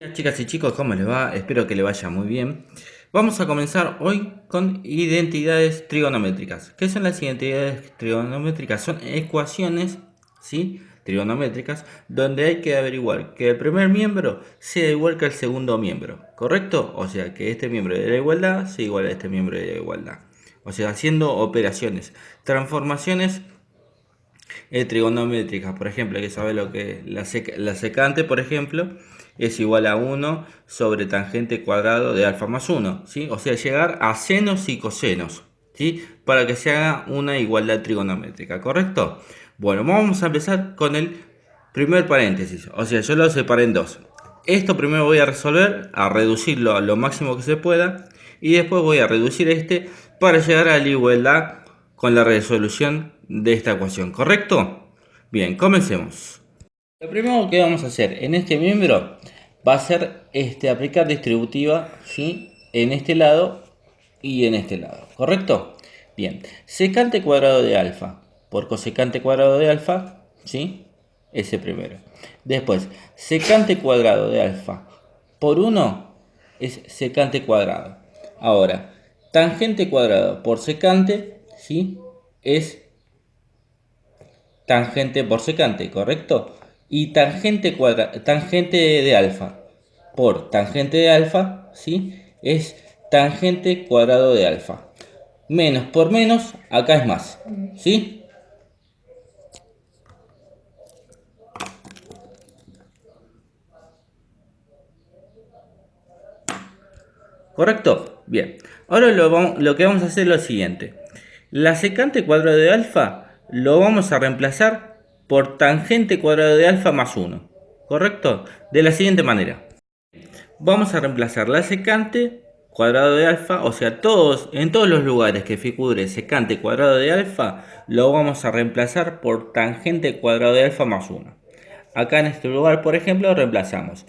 Hola chicas y chicos, ¿cómo les va? Espero que les vaya muy bien. Vamos a comenzar hoy con identidades trigonométricas. ¿Qué son las identidades trigonométricas? Son ecuaciones, ¿sí? Trigonométricas, donde hay que averiguar que el primer miembro sea igual que el segundo miembro, ¿correcto? O sea, que este miembro de la igualdad sea igual a este miembro de la igualdad. O sea, haciendo operaciones, transformaciones trigonométricas, por ejemplo, hay que saber lo que la secante, por ejemplo, es igual a 1 sobre tangente cuadrado de alfa más 1, ¿sí? O sea, llegar a senos y cosenos, ¿sí? Para que se haga una igualdad trigonométrica, ¿correcto? Bueno, vamos a empezar con el primer paréntesis, o sea, yo lo separé en dos. Esto primero voy a resolver, a reducirlo a lo máximo que se pueda, y después voy a reducir este para llegar a la igualdad con la resolución de esta ecuación, ¿correcto? Bien, comencemos. Lo primero que vamos a hacer en este miembro va a ser aplicar distributiva, ¿sí? En este lado y en este lado, ¿correcto? Bien, secante cuadrado de alfa por cosecante cuadrado de alfa, ¿sí? Ese primero. Después, secante cuadrado de alfa por 1 es secante cuadrado. Ahora, tangente cuadrado por secante, ¿sí? Es tangente por secante, ¿correcto? Y tangente de alfa por tangente de alfa, ¿sí? Es tangente cuadrado de alfa. Menos por menos, acá es más, ¿sí? ¿Correcto? Bien. Ahora lo que vamos a hacer es lo siguiente. La secante cuadrado de alfa lo vamos a reemplazar por tangente cuadrado de alfa más 1. ¿Correcto? De la siguiente manera. Vamos a reemplazar la secante cuadrado de alfa, o sea, en todos los lugares que figure secante cuadrado de alfa, lo vamos a reemplazar por tangente cuadrado de alfa más 1. Acá en este lugar, por ejemplo, reemplazamos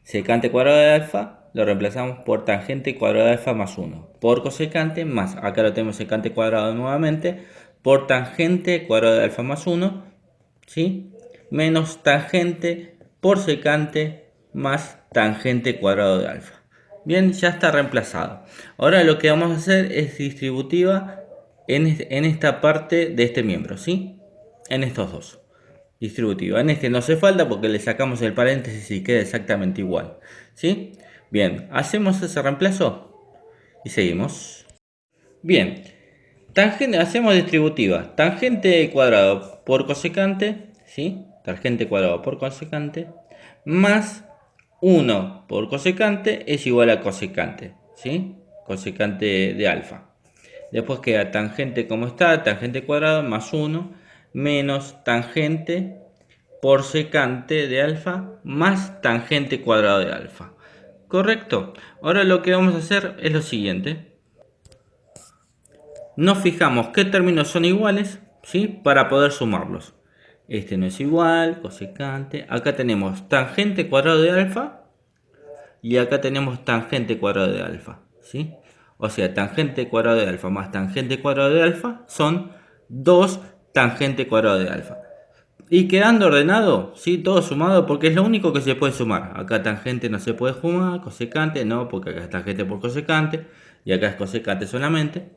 secante cuadrado de alfa, lo reemplazamos por tangente cuadrado de alfa más 1. Por cosecante más, acá lo tenemos secante cuadrado nuevamente, por tangente cuadrado de alfa más 1, ¿sí? Menos tangente por secante más tangente cuadrado de alfa. Bien, ya está reemplazado. Ahora lo que vamos a hacer es distributiva en esta parte de este miembro, ¿sí? En estos dos. Distributiva. En este no hace falta porque le sacamos el paréntesis y queda exactamente igual, ¿sí? Bien, hacemos ese reemplazo y seguimos. Bien, tangente, hacemos distributiva. Tangente cuadrado por cosecante, ¿sí? Tangente cuadrado por cosecante, más 1 por cosecante es igual a cosecante, ¿sí? Cosecante de alfa. Después queda tangente como está, tangente cuadrado más 1 menos tangente por secante de alfa más tangente cuadrado de alfa. ¿Correcto? Ahora lo que vamos a hacer es lo siguiente. Nos fijamos qué términos son iguales, ¿sí? Para poder sumarlos. Este no es igual, cosecante. Acá tenemos tangente cuadrado de alfa y acá tenemos tangente cuadrado de alfa, ¿sí? O sea, tangente cuadrado de alfa más tangente cuadrado de alfa son 2 tangente cuadrado de alfa. Y quedando ordenado, ¿sí? Todo sumado porque es lo único que se puede sumar. Acá tangente no se puede sumar, cosecante no, porque acá es tangente por cosecante y acá es cosecante solamente.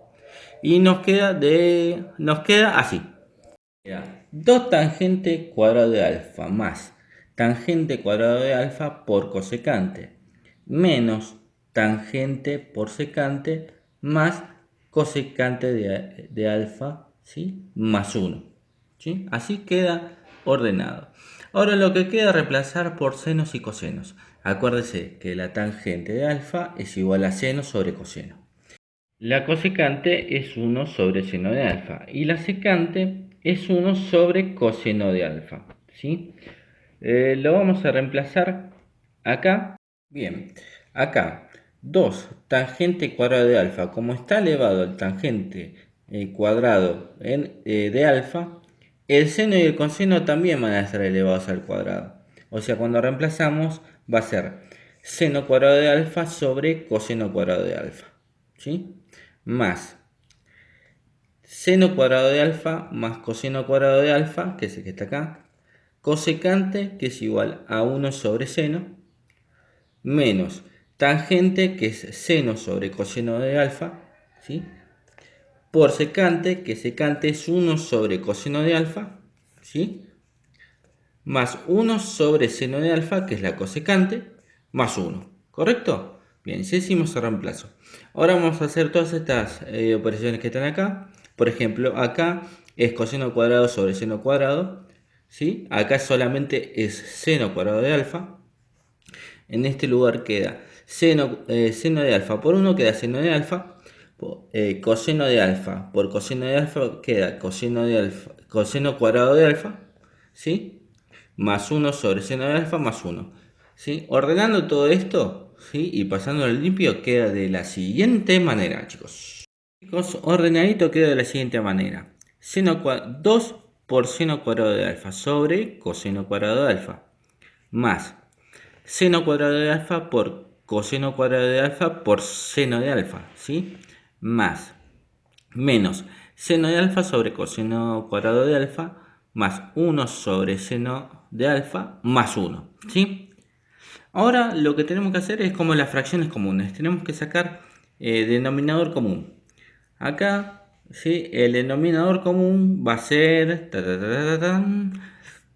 Y nos queda así. 2 tangente cuadrado de alfa más tangente cuadrado de alfa por cosecante menos tangente por secante más cosecante de alfa, ¿sí? Más 1. ¿Sí? Así queda ordenado. Ahora lo que queda es reemplazar por senos y cosenos. Acuérdese que la tangente de alfa es igual a seno sobre coseno. La cosecante es 1 sobre seno de alfa y la secante es 1 sobre coseno de alfa, ¿sí? Lo vamos a reemplazar acá. Bien, acá 2 tangente cuadrado de alfa, como está elevado el tangente cuadrado de alfa, el seno y el coseno también van a estar elevados al cuadrado. O sea, cuando reemplazamos va a ser seno cuadrado de alfa sobre coseno cuadrado de alfa, ¿sí? Más seno cuadrado de alfa más coseno cuadrado de alfa, que es el que está acá, cosecante, que es igual a 1 sobre seno, menos tangente, que es seno sobre coseno de alfa, ¿sí? Por secante, que secante es 1 sobre coseno de alfa, ¿sí? Más 1 sobre seno de alfa, que es la cosecante, más 1, ¿correcto? Bien, si hicimos el reemplazo. Ahora vamos a hacer todas estas operaciones que están acá. Por ejemplo, acá es coseno cuadrado sobre seno cuadrado, ¿sí? Acá solamente es seno cuadrado de alfa. En este lugar queda seno de alfa por 1 queda seno de alfa. Coseno de alfa por coseno de alfa queda coseno de alfa, coseno cuadrado de alfa, ¿sí? Más 1 sobre seno de alfa más 1, ¿sí? Ordenando todo esto, ¿sí? Y pasando al limpio queda de la siguiente manera, chicos. Chicos, ordenadito queda de la siguiente manera. 2 por seno cuadrado de alfa sobre coseno cuadrado de alfa más seno cuadrado de alfa por coseno cuadrado de alfa por seno de alfa, ¿sí? Más menos seno de alfa sobre coseno cuadrado de alfa más 1 sobre seno de alfa más 1, ¿sí? Ahora lo que tenemos que hacer es como las fracciones comunes, tenemos que sacar denominador común. Acá, ¿sí? El denominador común va a ser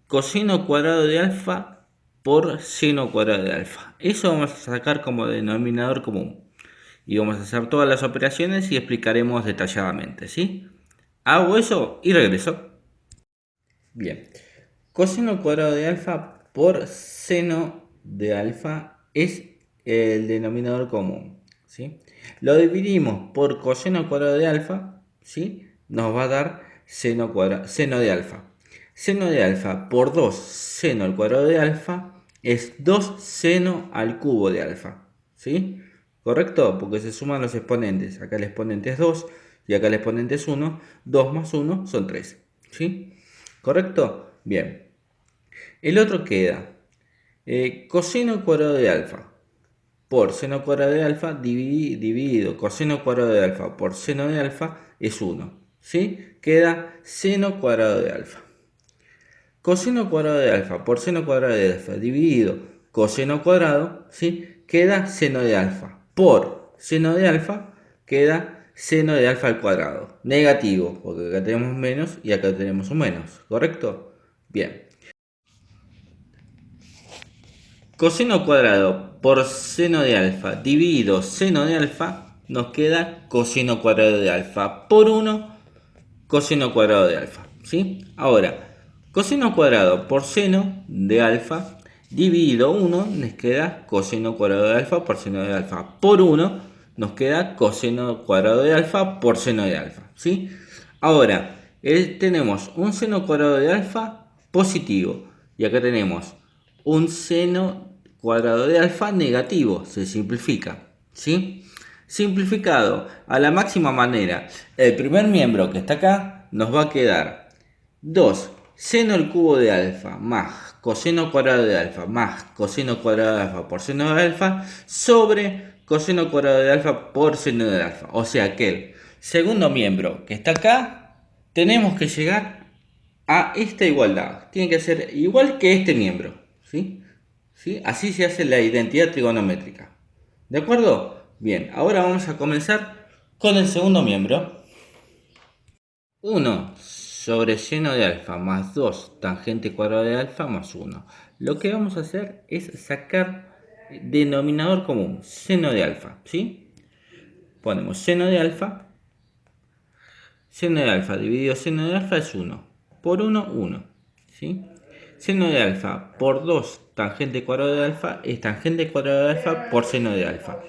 coseno cuadrado de alfa por seno cuadrado de alfa. Eso vamos a sacar como denominador común. Y vamos a hacer todas las operaciones y explicaremos detalladamente, ¿sí? Hago eso y regreso. Bien. Coseno cuadrado de alfa por seno de alfa es el denominador común, ¿sí? Lo dividimos por coseno cuadrado de alfa, ¿sí? Nos va a dar seno de alfa. Seno de alfa por 2 seno al cuadrado de alfa es 2 seno al cubo de alfa, ¿sí? ¿Correcto? Porque se suman los exponentes. Acá el exponente es 2 y acá el exponente es 1. 2 más 1 son 3, ¿sí? ¿Correcto? Bien. El otro queda coseno cuadrado de alfa por seno cuadrado de alfa dividido coseno cuadrado de alfa por seno de alfa es 1, ¿sí? Queda seno cuadrado de alfa. Coseno cuadrado de alfa por seno cuadrado de alfa dividido coseno cuadrado, ¿sí? Queda seno de alfa. Por seno de alfa queda seno de alfa al cuadrado. Negativo, porque acá tenemos menos y acá tenemos un menos, ¿correcto? Bien. Coseno cuadrado por seno de alfa dividido seno de alfa nos queda coseno cuadrado de alfa por 1 coseno cuadrado de alfa, ¿sí? Ahora, coseno cuadrado por seno de alfa dividido 1 nos queda coseno cuadrado de alfa por seno de alfa por 1 nos queda coseno cuadrado de alfa por seno de alfa, ¿sí? Ahora, tenemos un seno cuadrado de alfa positivo y acá tenemos un seno cuadrado de alfa negativo, se simplifica, ¿sí? Simplificado a la máxima manera, el primer miembro que está acá nos va a quedar 2 seno al cubo de alfa más coseno cuadrado de alfa más coseno cuadrado de alfa por seno de alfa sobre coseno cuadrado de alfa por seno de alfa. O sea que el segundo miembro que está acá, tenemos que llegar a esta igualdad. Tiene que ser igual que este miembro, ¿sí? ¿Sí? Así se hace la identidad trigonométrica. ¿De acuerdo? Bien, ahora vamos a comenzar con el segundo miembro. 1 sobre seno de alfa más 2 tangente cuadrado de alfa más 1. Lo que vamos a hacer es sacar denominador común, seno de alfa, ¿sí? Ponemos seno de alfa dividido seno de alfa es 1. Por 1, 1, ¿sí? Seno de alfa por 2 tangente cuadrado de alfa es tangente cuadrado de alfa por seno de alfa.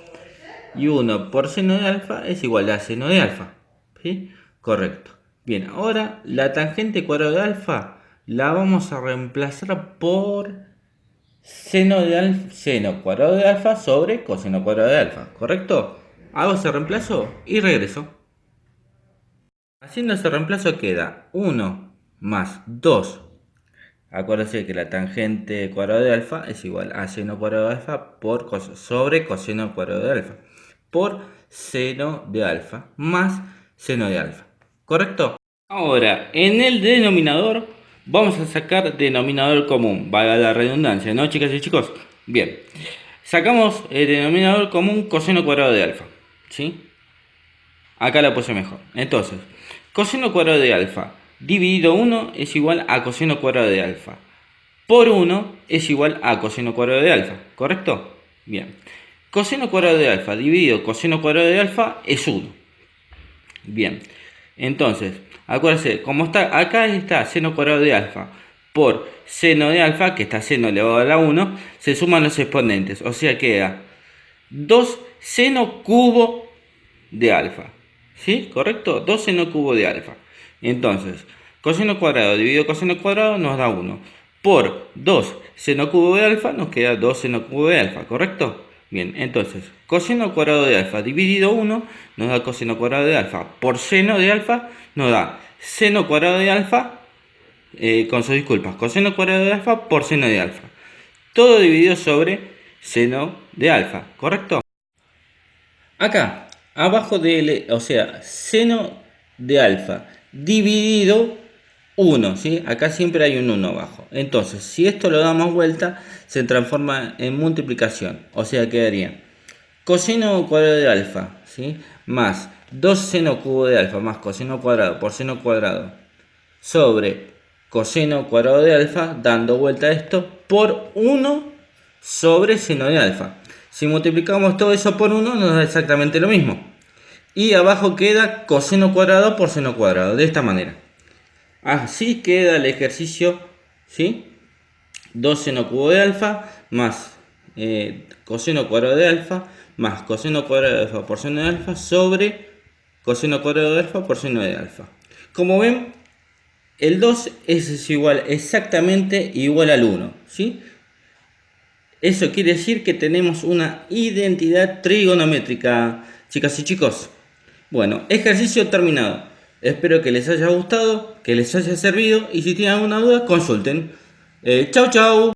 Y 1 por seno de alfa es igual a seno de alfa, ¿sí? Correcto. Bien, ahora la tangente cuadrado de alfa la vamos a reemplazar por seno cuadrado de alfa sobre coseno cuadrado de alfa, ¿correcto? Hago ese reemplazo y regreso. Haciendo ese reemplazo queda 1 más 2. Acuérdense que la tangente cuadrado de alfa es igual a seno cuadrado de alfa sobre coseno cuadrado de alfa por seno de alfa más seno de alfa. ¿Correcto? Ahora, en el denominador vamos a sacar denominador común. Valga la redundancia, ¿no, chicas y chicos? Bien. Sacamos el denominador común coseno cuadrado de alfa, ¿sí? Acá la puse mejor. Entonces, coseno cuadrado de alfa dividido 1 es igual a coseno cuadrado de alfa. Por 1 es igual a coseno cuadrado de alfa, ¿correcto? Bien. Coseno cuadrado de alfa dividido coseno cuadrado de alfa es 1. Bien. Entonces, acuérdense, como está acá está seno cuadrado de alfa por seno de alfa, que está seno elevado a la 1, se suman los exponentes. O sea, queda 2 seno cubo de alfa. ¿Sí? ¿Correcto? 2 seno cubo de alfa. Entonces, coseno cuadrado dividido coseno cuadrado nos da 1. Por 2 seno cubo de alfa nos queda 2 seno cubo de alfa. ¿Correcto? Bien, entonces, coseno cuadrado de alfa dividido 1 nos da coseno cuadrado de alfa. Por seno de alfa nos da seno cuadrado de alfa, con sus disculpas, coseno cuadrado de alfa por seno de alfa. Todo dividido sobre seno de alfa. ¿Correcto? Acá, abajo de, o sea, seno de alfa dividido 1, ¿sí? Acá siempre hay un 1 abajo. Entonces, si esto lo damos vuelta, se transforma en multiplicación. O sea, quedaría coseno cuadrado de alfa, ¿sí? Más 2 seno cubo de alfa más coseno cuadrado por seno cuadrado sobre coseno cuadrado de alfa, dando vuelta a esto, por 1 sobre seno de alfa. Si multiplicamos todo eso por 1 nos da exactamente lo mismo. Y abajo queda coseno cuadrado por seno cuadrado, de esta manera. Así queda el ejercicio, ¿sí? 2 seno cubo de alfa más coseno cuadrado de alfa más coseno cuadrado de alfa por seno de alfa sobre coseno cuadrado de alfa por seno de alfa. Como ven, el 2 es igual, exactamente igual al 1, ¿sí? Eso quiere decir que tenemos una identidad trigonométrica, chicas y chicos. Bueno, ejercicio terminado. Espero que les haya gustado, que les haya servido y si tienen alguna duda consulten. Chau chau.